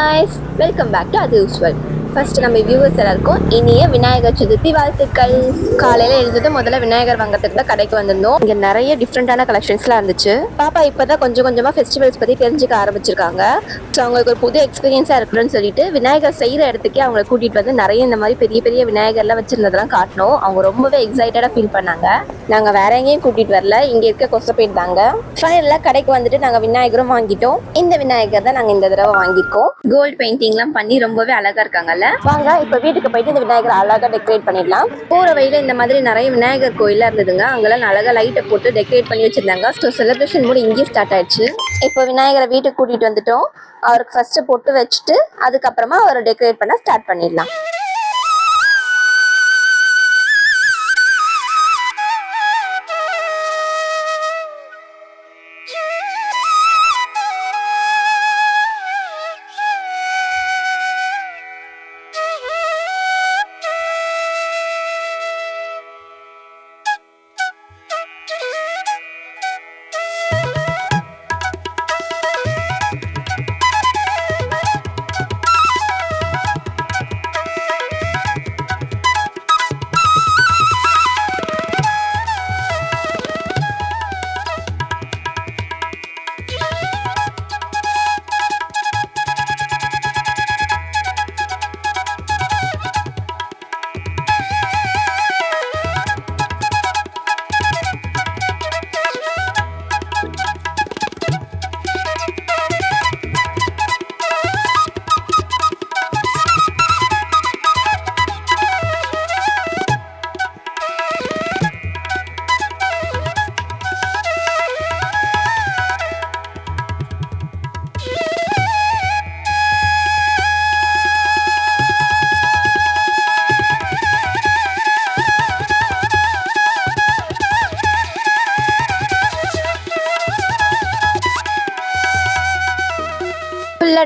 guys, welcome back to அது usual. First நம்ம viewers எல்லாருக்கும் இனிய விநாயகர் சதுர்த்தி வாழ்த்துக்கள். காலையில எழுந்தது முதல்ல விநாயகர் வாங்கறதுக்கு தான் கடைக்கு வந்திருந்தோம். இங்க நிறைய டிஃப்ரெண்டான கலெக்ஷன்ஸ்லாம் இருந்துச்சு. பாப்பா இப்பதான் கொஞ்சம் கொஞ்சமா ஃபெஸ்டிவல்ஸ் பத்தி தெரிஞ்சுக்க ஆரம்பிச்சிருக்காங்க. ஸோ அவங்களுக்கு ஒரு புது எக்ஸ்பீரியன்ஸா இருக்கணும்னு சொல்லிட்டு விநாயகர் செய்யற இடத்துக்கே அவங்களை கூட்டிட்டு வந்து நிறைய இந்த மாதிரி பெரிய பெரிய விநாயகர்லாம் வச்சிருந்ததெல்லாம் காட்டணும். அவங்க ரொம்பவே எக்ஸைட்டடா ஃபீல் பண்ணாங்க. நாங்க வேற எங்கேயும் கூட்டிட்டு வரல, இங்க இருக்க கொசப்பேட் தாங்க. ஃபைனலா கடைக்கு வந்துட்டு நாங்க விநாயகரும் வாங்கிட்டோம். இந்த விநாயகர் தான் நாங்க இந்த தடவை வாங்கியிருக்கோம். கோல்ட் பெயிண்டிங்லாம் பண்ணி ரொம்பவே அழகா இருக்காங்கல்ல. வாங்க இப்ப வீட்டுக்கு போயிட்டு இந்த விநாயகர் அழகா டெக்கரேட் பண்ணிடலாம். போற வழியில இந்த மாதிரி நிறைய விநாயகர் கோயிலா இருந்ததுங்க. அங்கெல்லாம் அழகா லைட்டை போட்டு டெக்கரேட் பண்ணி வச்சிருந்தாங்க. ஸோ செலிப்ரேஷன் கூட இங்கே ஸ்டார்ட் ஆயிடுச்சு. இப்போ விநாயகரை வீட்டுக்கு கூட்டிட்டு வந்துட்டோம். அவருக்கு ஃபர்ஸ்ட் பொட்டு வச்சுட்டு அதுக்கப்புறமா அவரை டெக்கரேட் பண்ண ஸ்டார்ட் பண்ணிடலாம்.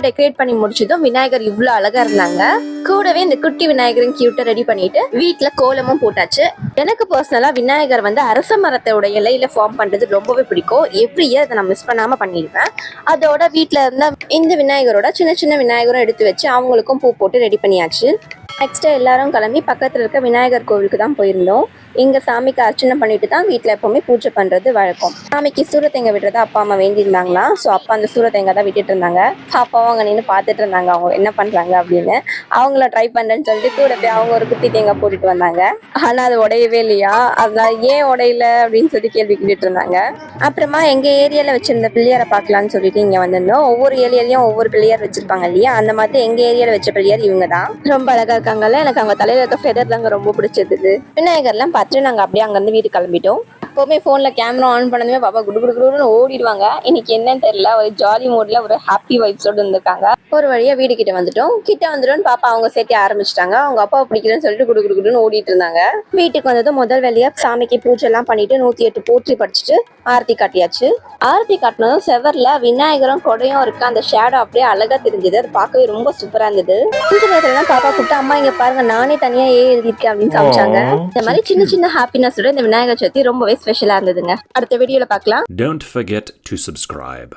டெக்கரேட் பண்ணி முடிச்சதும் விநாயகர் இவ்வளவு அழகா இருந்தாங்க. கூடவே இந்த குட்டி விநாயகரும் கியூட்டா ரெடி பண்ணிட்டு வீட்டுல கோலமும் போட்டாச்சு. எனக்கு பர்சனலா விநாயகர் வந்து அரச மரத்தோட இலையில ஃபார்ம் பண்றது ரொம்பவே பிடிக்கும். எவ்ரி இயர் இதை நான் மிஸ் பண்ணாம பண்ணிடுவேன். அதோட வீட்டுல இருந்த இந்த விநாயகரோட சின்ன சின்ன விநாயகரும் எடுத்து வச்சு அவங்களுக்கும் பூ போட்டு ரெடி பண்ணியாச்சு. நெக்ஸ்ட் எல்லாரும் கிளம்பி பக்கத்துல இருக்க விநாயகர் கோவிலுக்கு தான் போயிருந்தோம். இங்க சாமிக்கு அர்ச்சனை பண்ணிட்டு தான் வீட்டுல எப்பவுமே பூஜை பண்றது வழக்கம். சாமிக்கு சூரத்தேங்காய் விடுறதா அப்பா அம்மா வேண்டியிருந்தாங்களா. ஸோ அப்பா அந்த சூரத்தேங்காய் தான் விட்டுட்டு இருந்தாங்க. அப்பாவும் அங்க நின்று பார்த்துட்டு இருந்தாங்க அவங்க என்ன பண்றாங்க அப்படின்னு. அவங்கள ட்ரை பண்றேன்னு சொல்லிட்டு கூட போய் அவங்க ஒரு குத்தி தேங்காய் போட்டுட்டு வந்தாங்க. ஆனா அது உடையவே இல்லையா. அதனால ஏன் உடையில அப்படின்னு சொல்லி கேள்வி கேட்டுட்டு இருந்தாங்க. அப்புறமா எங்க ஏரியால வச்சிருந்த பிள்ளையாரை பார்க்கலான்னு சொல்லிட்டு இங்க வந்திருந்தோம். ஒவ்வொரு ஏரியாலையும் ஒவ்வொரு பிள்ளையார் வச்சிருப்பாங்க இல்லையா. அந்த மாதிரி எங்க ஏரியால வச்ச பிள்ளையார் இவங்க தான். ரொம்ப அழகா இருக்காங்கல்ல. எனக்கு அவங்க தலையில இருக்க ஃபெதர் தாங்க ரொம்ப பிடிச்சது. விநாயகர்லாம் பார்த்து நாங்க அப்படியே அங்கிருந்து வீட்டுக்கு கிளம்பிட்டோம். எப்பவுமே போன்ல கேமரா ஆன் பண்ணதுமே பாப்பா குடு குடு குடுன்னு ஓடிடுவாங்க. இன்னைக்கு என்னன்னு தெரியல, ஒரு ஜாலி மூட்ல ஒரு ஹாப்பி வைப்ஸோடு இருந்திருக்காங்க. ஒரு வழியா வீடு கிட்ட வந்துட்டோம் பாப்பா அவங்க சேர்த்து ஆரம்பிச்சிட்டாங்க. அவங்க அப்பா பிடிக்கிறேன்னு சொல்லிட்டு குடு குடு குடுன்னு ஓடிட்டு இருந்தாங்க. வீட்டுக்கு வந்ததும் முதல் வேலையா சாமிக்கு பூஜை எல்லாம் பண்ணிட்டு 108 போற்றி படிச்சுட்டு ஆரத்தி காட்டியாச்சு. ஆரத்தி காட்டினதும் செவர்ல விநாயகரும் கொடையும் இருக்கு. அந்த ஷேடோ அப்படியே அழகா தெரிஞ்சது. அது பார்க்கவே ரொம்ப சூப்பரா இருந்தது. கொஞ்ச நேரத்துல பாப்பா கூப்பிட்டு அம்மா இங்க பாருங்க நானே தனியா எழுதியிருக்கேன் அப்படின்னு காமிச்சாங்க. இந்த மாதிரி சின்ன சின்ன ஹாப்பினஸோட இந்த விநாயகர் சதுர்த்தி ரொம்பவே ஸ்பெஷலா இருந்ததுங்க. அடுத்த வீடியோல பார்க்கலாம். Don't forget to subscribe.